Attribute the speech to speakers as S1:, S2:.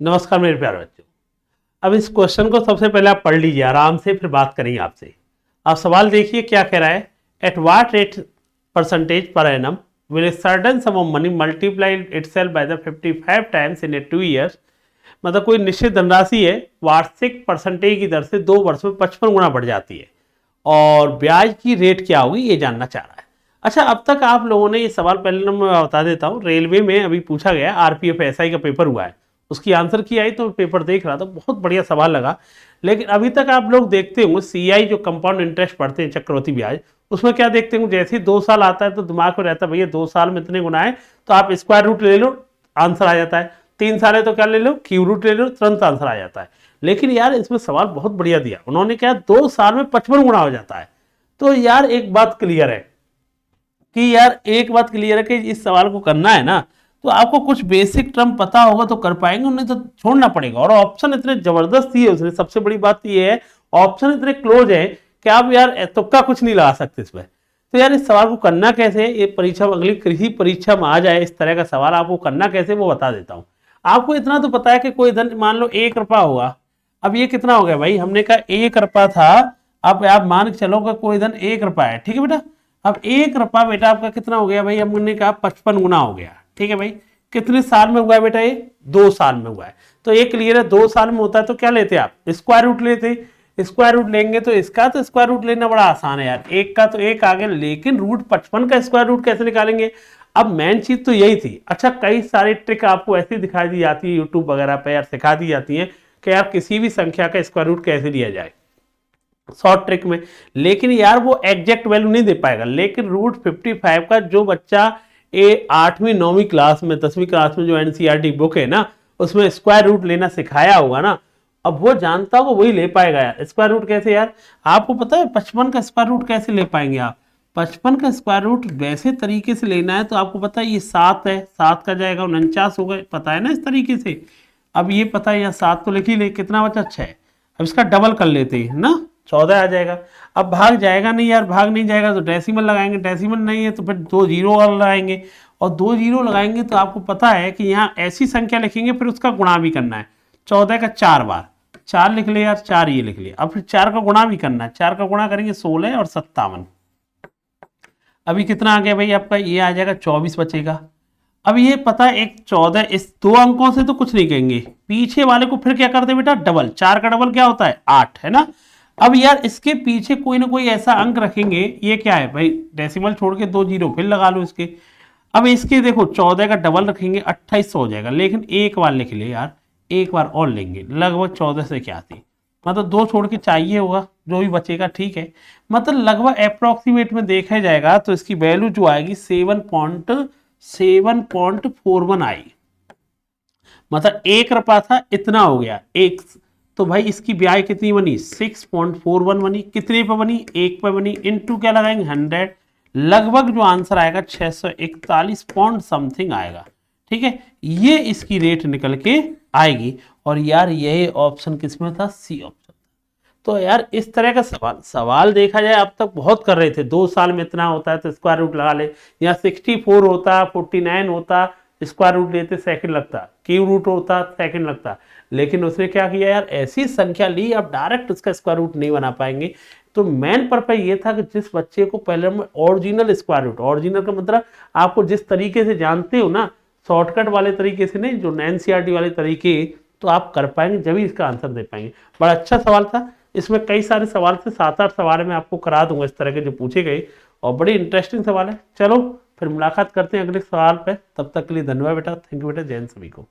S1: नमस्कार मेरे प्यारे बच्चों। अब इस क्वेश्चन को सबसे पहले आप पढ़ लीजिए आराम से, फिर बात करेंगे आपसे। आप सवाल देखिए क्या कह रहा है। At what rate percentage per annum will a certain some of money multiply itself by the 55 times in A 2 years. मतलब कोई निश्चित धनराशि है, वार्षिक परसेंटेज की दर से 2 वर्ष में 55 गुना बढ़ जाती है और ब्याज की रेट क्या होगी ये जानना चाह रहा है। अच्छा, अब तक आप लोगों ने ये सवाल, पहले नंबर मैं बता देता हूँ, रेलवे में अभी पूछा गया, आरपीएफ एसआई का पेपर हुआ है, उसकी आंसर की आई तो पेपर देख रहा था, बहुत बढ़िया सवाल लगा। लेकिन अभी तक आप लोग देखते होंगे सीआई जो कंपाउंड इंटरेस्ट पढ़ते हैं, चक्रवृद्धि ब्याज, उसमें क्या देखते होंगे, जैसे ही 2 साल आता है तो दिमाग में रहता है भैया 2 साल में इतने गुना है, तो आप स्क्वायर रूट ले लो, आंसर आ जाता है। 3 साल है तो क्या ले लो, क्यूब रूट ले लो, तुरंत आंसर आ जाता है। लेकिन यार इसमें सवाल बहुत बढ़िया दिया उन्होंने, क्या 2 साल में 55 गुना हो जाता है। तो यार एक बात क्लियर है कि इस सवाल को करना है ना, तो आपको कुछ बेसिक टर्म पता होगा तो कर पाएंगे, उन्हें तो छोड़ना पड़ेगा। और ऑप्शन इतने जबरदस्त दिए उसने, सबसे बड़ी बात ये है ऑप्शन इतने क्लोज है कि आप यार तुक्का कुछ नहीं लगा सकते इसमें। तो यार इस सवाल को करना कैसे, ये परीक्षा में, अगली कृषि परीक्षा में आ जाए इस तरह का सवाल, आपको करना कैसे वो बता देता हूँ। आपको इतना तो पता है कि कोई धन, मान लो 1 रुपया होगा। अब ये कितना हो गया भाई, हमने कहा 1 रुपया था, अब आप मान के चलो कि कोई धन 1 रुपया है, ठीक है बेटा। अब 1 रुपया बेटा आपका कितना हो गया भाई, हमने कहा 55 गुना हो गया, ठीक है भाई। कितने साल में हुआ है बेटा, ये 2 साल में हुआ है। तो ये क्लियर है, 2 साल में होता है तो क्या लेते आप, स्क्वायर रूट लेते। स्क्वायर रूट लेंगे तो इसका तो स्क्वायर रूट लेना बड़ा आसान है यार, 1 का तो 1 आ गया, लेकिन रूट 55 का स्क्वायर रूट कैसे निकालेंगे। अब मेन चीज तो यही थी। अच्छा, कई सारी ट्रिक आपको ऐसी दिखाई दी जाती है यूट्यूब वगैरह पे यार, सिखा दी जाती है कि यार किसी भी संख्या का स्क्वायर रूट कैसे लिया जाए, शॉर्ट ट्रिक में। लेकिन यार वो एग्जैक्ट वैल्यू नहीं दे पाएगा। लेकिन रूट 55 का जो बच्चा 8वीं 9वीं क्लास में, 10वीं क्लास में जो एनसीईआरटी बुक है ना, उसमें स्क्वायर रूट लेना सिखाया होगा ना, अब वो जानता होगा वही ले पाएगा यार। स्क्वायर रूट कैसे यार, आपको पता है 55 का स्क्वायर रूट कैसे ले पाएंगे आप। 55 का स्क्वायर रूट वैसे तरीके से लेना है तो आपको पता है ये 7 है, 7 का जाएगा 49 होगा, पता है ना इस तरीके से। अब ये पता है, यहाँ 7 तो लिख ही ले, कितना बचा 6। अब इसका डबल कर लेते हैं ना, 14 आ जाएगा। अब भाग जाएगा नहीं यार, भाग नहीं जाएगा तो डेसिमल लगाएंगे, डेसिमल नहीं है तो फिर 2 जीरो और लगाएंगे, और 2 जीरो लगाएंगे तो आपको पता है कि यहाँ ऐसी संख्या लिखेंगे, फिर उसका गुणा भी करना है। 14 का 4 बार, 4 लिख ले यार, 4 ये लिख लिया। अब फिर 4 का गुणा भी करना है, 4 का गुणा करेंगे 16 और 57। अभी कितना आ गया भाई आपका, ये आ जाएगा 24 बचेगा। अब ये पता है एक 14, इस 2 अंकों से तो कुछ नहीं कहेंगे, पीछे वाले को फिर क्या करते बेटा, डबल। 4 का डबल क्या होता है, 8 है ना। अब यार इसके पीछे कोई ना कोई ऐसा अंक रखेंगे, ये क्या है भाई, डेसिमल छोड़ के 2 जीरो फिर लगा लो इसके। अब इसके देखो 14 का डबल रखेंगे 2800 हो जाएगा। लेकिन एक बार लिख ले यार, एक बार और लेंगे, लगभग 14 से क्या थी, मतलब 2 छोड़ के चाहिए होगा, जो भी बचेगा ठीक है। मतलब लगभग अप्रोक्सीमेट में देखा जाएगा तो इसकी वैल्यू जो आएगी 7.41 आई। मतलब 1 रुपया था, इतना हो गया एक, तो भाई इसकी ब्याज कितनी बनी, 6.41 बनी। कितने पे बनी, 1 पे बनी, इनटू क्या लगाएंगे 100। लगभग जो आंसर आएगा 641 पॉइंट समथिंग आएगा, ठीक है। ये इसकी रेट निकल के आएगी। और यार यही ऑप्शन किसमें था, सी ऑप्शन। तो यार इस तरह का सवाल देखा जाए अब तक बहुत कर रहे थे, 2 साल में इतना होता है तो स्क्वायर रूट लगा ले, या 64 होता, 49 होता, स्क्वायर रूट लेते सेकंड लगता, क्यूब रूट होता सेकंड लगता। लेकिन उसने क्या किया यार, ऐसी संख्या ली, आप डायरेक्ट उसका स्क्वायर रूट नहीं बना पाएंगे। तो मेन पर्पज ये था कि जिस बच्चे को पहले में ओरिजिनल स्क्वायर रूट, ओरिजिनल का मतलब आपको जिस तरीके से जानते हो ना, शॉर्टकट वाले तरीके से नहीं, जो एनसीईआरटी वाले तरीके, तो आप कर पाएंगे, जब ही इसका आंसर दे पाएंगे। बड़ा अच्छा सवाल था, इसमें कई सारे सवाल थे, 7-8 सवाल मैं आपको करा दूंगा इस तरह के जो पूछे गए, और बड़ी इंटरेस्टिंग सवाल है। चलो फिर मुलाकात करते हैं अगले सवाल पे, तब तक के लिए धन्यवाद बेटा, थैंक यू बेटा, जय हिंद सभी को।